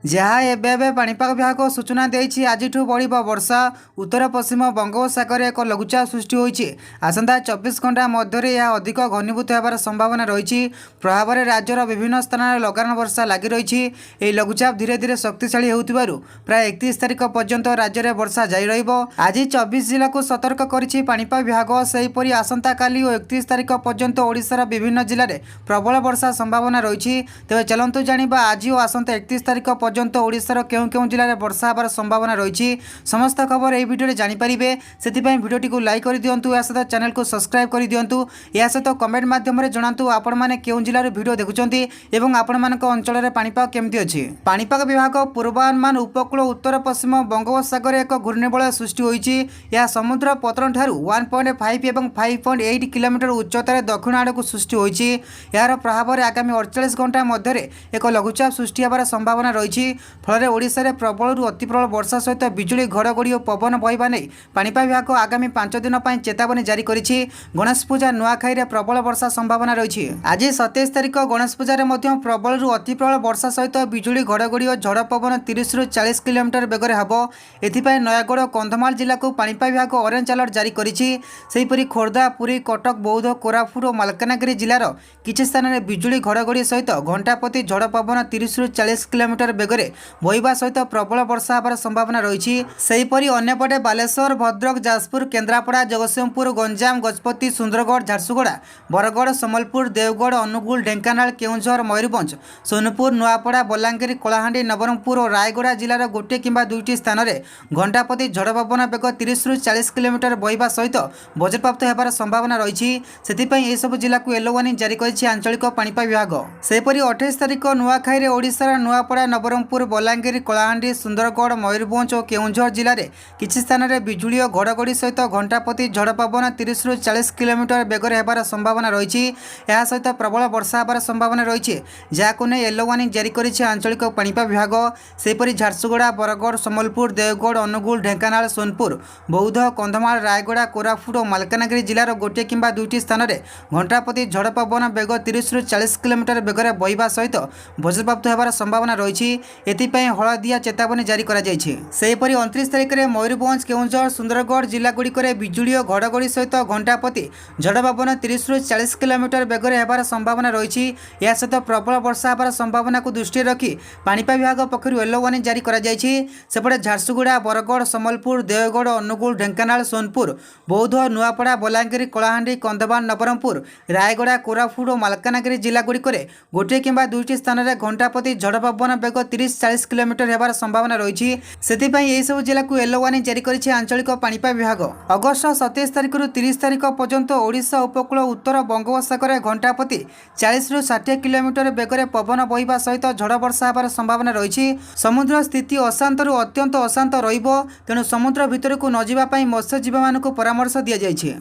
जहाँ एबे पाणीपाग विभाग सूचना देछि आज बढ़ वर्षा उत्तर पश्चिम बंगोपसागर एक लघुचाप सृष्टि होइछि। आसंता 24 घंटा मध्य यह अधिक घनीभूत होबार संभावना रही। प्रभाव में राज्यर विभिन्न स्थान में लगान वर्षा लगी रही। यह लघुचाप धीरे धीरे शक्तिशाली होउथिबारु प्राय 31 तारिख पर्यंत राज्य में वर्षा जारी रहिबो। आज 24 जिला को सतर्क करिछि पाणीपाग विभाग। सेहीपरि आसंता काली और 31 तारिख पर्यंत ओडिशार विभिन्न जिले में प्रबल वर्षा संभावना रही। तेज चलतु जानिबा आज और आसंता 31 तारिख पर्यंत ओडिशार केउं केउं जिले में वर्षा होबार संभावना रही। समस्त खबर यह वीडियो जानिपारे से वीडियोटी को लाइक कर दिंतु। या सहित चैनल को सब्सक्राइब कर दिंतु। या सहित कमेंट माध्यम जनातु आपण मैंने केउं जिल्लार वीडियो देखुंती एवं आपण मानक अंचल में पाणीपाग केमती अछि। पाणीपाग विभाग पूर्वानुमान उपकूल उत्तर पश्चिम बंगोपसागर एक घूर्णिबलय सृष्टि होइछि। यह समुद्र पतन ठारू 1.5 एवं 5.8 किलोमीटर उच्चतार दक्षिण आड़ को सृष्टि होइछि। यार प्रभाव में आगामी 48 घंटा मध्य एक लघुचाप सृष्टि होबार संभावना रही। फल ओडिशा रे प्रबल अति प्रबल वर्षा सहित बिजुली घड़घड़ी और पवन बहिबा नहीं पाणीपाग विभाग आगामी 5 दिन पर चेतावनी जारी करिछि। गणेश पूजा नुआखाई रे प्रबल वर्षा संभावना रही। आज 27 तारिख गणेश पूजा प्रबल अति प्रबल वर्षा सहित बिजुली घड़घड़ी और झड़ पवन 30 ରୁ 40 किलोमीटर बेगर हेबो। एथिपाई नयागढ़ कंधमाल जिला को पाणीपाग विभाग ऑरेंज अलर्ट जारी करिछि। सेहीपरि खोर्धा पुरी कटक बौद्ध कोरापुट और मालकानगिरी जिलार किछि स्थान में बिजुली घड़घड़ी सहित घंटा प्रति झड़ पवन 30 ରୁ 40 किलोमीटर बेगर बहिबा सहित प्रबल वर्षा होबार संभावना रही। सेहीपरि अन्यपटे बालेश्वर भद्रक जाजपुर केन्द्रापड़ा जगतसिंहपुर गंजाम गजपति सुंदरगढ़ झारसुगुड़ा बरगढ़ सम्बलपुर देवगढ़ अनुगुल ढेंकानाल केउंझर मयूरभंज सोनपुर नुआपड़ा बलांगीर कलाहांडी नवरंगपुर और रायगढ़ जिलार गोटे किंबा दुईटी स्थान में घंटा प्रति झड़ पवन बेग 30 ରୁ 40 किलोमीटर बहिबा सहित वज्रप्राप्त होबार संभावना रही। सेथिपई एह सब जिला को येलो वार्निंग जारी करिछि आंचलिक पाणीपाग विभाग। सेहीपरि 28 तारिख नुआखाई ओडिशार नुआपड़ा नवरंगपुर बलांगीर कलाहांडी सुंदरगढ़ मयूरभंज और केउंझर जिले में किछि स्थान में बिजुली और घड़घड़ी सहित घंटा प्रति झड़ पवन 30 ରୁ 40 किलोमीटर बेगर होबार संभावना रही। यह सहित प्रबल वर्षा होबार संभावना रही। जहां नहीं येलो वार्निंग जारी करिछि आंचलिक पाणीपाग विभाग। सेहीपरि झारसुगुड़ा बरगढ़ सम्बलपुर देवगढ़ अनुगुल ढेंकानाल सोनपुर बौद्ध कंधमाल रायगढ़ कोरापुट और मालकानगिरी जिलार गोटे किंबा दुईटी स्थान में घंटा प्रति झड़ पवन बेग 30 ରୁ 40 किलोमीटर बेगर बहिबा सहित वज्रप्राप्त होबार संभावना रही। एथिपाई हलदिया चेतावनी जारी करा जायछि। सेहीपरि 29 तारिख में मयूरभंज केउंझर सुंदरगढ़ जिला गुड़िक बिजुली और घड़घड़ी सहित घंटा प्रति झड़ पवन 30 ରୁ 40 किलोमीटर बेगर होबार संभावना रही। या सहित प्रबल वर्षा होबार संभावना को दृष्टि रखी पाणीपाग विभाग पक्षर येलो वार्निंग जारी करा जायछि। सेपटे झारसुगुड़ा बरगढ़ सम्बलपुर देवगढ़ अनुगुल ढेंकानाल सोनपुर बौद्ध नुआपड़ा बलांगीर कलाहांडी कंधमाल नवरंगपुर रायगढ़ कोरापुट और मालकानगिरी जिला गुड़िक गोटे किंबा दुईटी स्थान में घंटा प्रति झड़ पवन बेग 30-40 किलोमीटर होबार संभावना रही। सेथिपाई एही सब जिला को येलो वार्निंग जारी करिछि आंचलिक पाणीपाग विभाग। अगस्त 27 तारिख ରୁ 30 तारिख पर्यंत ओडिशा उपकूल उत्तर बंगोपसागर घंटा प्रति 40 ରୁ 60 किलोमीटर बेगर पवन बहिबा सहित झड़ वर्षा होबार संभावना रही। समुद्र स्थिति अशांत रु अत्यंत अशांत रहिबो। तेणु समुद्र भितर को न जिबा पई मत्स्यजीवी मानक परामर्श दिया जायछि।